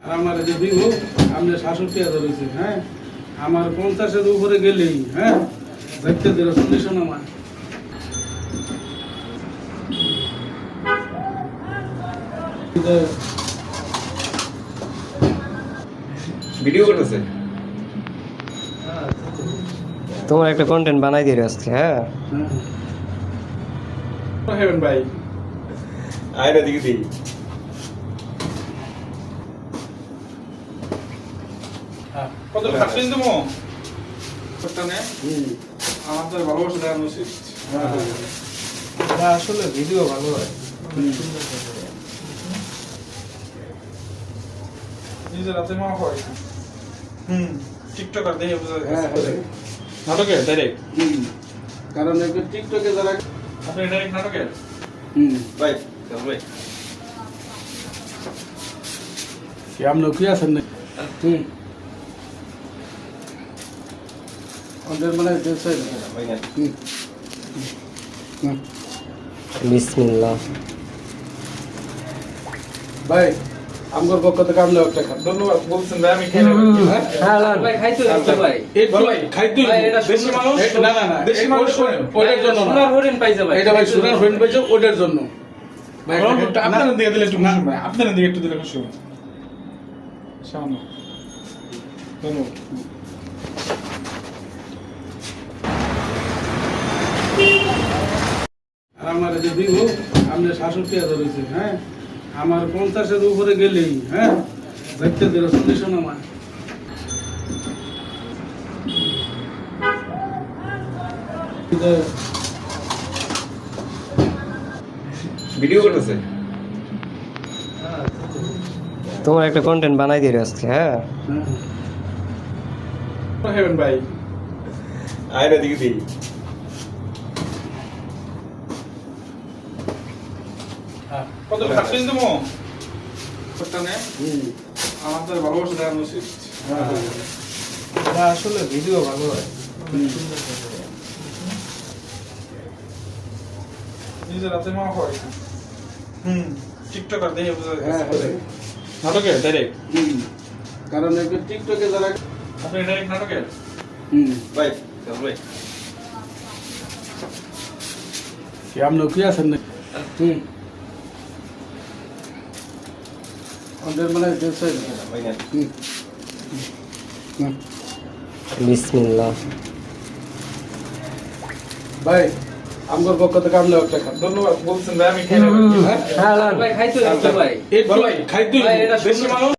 আর আমার যে দিব আপনার ৬৭,০০০ হয়েছে। হ্যাঁ, আমার ৫০-এর উপরে গেলেই হ্যাঁ দেখতে দিল ৪০ নামা। ভিডিও করতেছে তোমার একটা কন্টেন্ট বানাই দিয়ে আজকে। হ্যাঁ হেবেন ভাই আয়না দিকে দিই কত খাচ্ছেন তুমি করতে আমার তো ভালোবাসা দেওয়া উচিত। আসলে ভিডিও ভালো হয়। নিজের হাতে মা হয় টিকটকার দেখে বোঝা যাচ্ছে নাটকের ডাইরেক্ট। কারণ একটু টিকটকে যারা আপনি ডাইরেক্ট নাটকের ভাই চল ভাই কি আপনি কি আছেন না ওদের মানে দেখছে ভাই না বিসমিল্লাহ। ভাই আমগর পক্ষ থেকে আপনি একটা খান। ধন্যবাদ বলছেন ভাই, আমি খেয়ে নেব। হ্যাঁ ভাই খাইতে ভাই এই ভাই খাইতে বেশি মানুষ না না না বেশি মানুষ ওটার জন্য না। সোনার হরিণ পাইছে ভাই। এটা ভাই সুনার হইন পাইছে ওটার জন্য। ভাই আপনারা দিকে দিলে একটু খুশি ভাই, আপনারা দিকে একটু দিলে খুশি হবে। সামান্য ধন্যবাদ। আর আমার যে দিব আপনার ৬৭,০০০ হয়েছে। হ্যাঁ, আমার ৫০-এর উপরে গেলেই হ্যাঁ দেখতে দিল ৪০ নামা। ভিডিও করতেছে তোমার একটা কন্টেন্ট বানাই দিয়ে আজকে। হ্যাঁ হেবেন ভাই আয়না দিকে দিই কত খাচ্ছেন তুমি করতে আমার তো ভালোবাসা দেওয়া উচিত। আসলে ভিডিও ভালো হয়। নিজের হাতে মা হয় টিকটকার দেখে বোঝা হ্যাঁ যাচ্ছে নাটকের ডাইরেক্ট। কারণ একটু টিকটকে যারা আপনি ডাইরেক্ট নাটকের ভাই চল ভাই কি আপনি কি আছেন না ওদের মানে দেখছে ভাই না বিসমিল্লাহ। ভাই আমগর পক্ষ থেকে আপনি একটা খান। ধন্যবাদ বলছেন ভাই, আমি খেয়ে নেব। হ্যাঁ ভাই খাইতে ভাই। এই ভাই খাইতে বেশি মানুষ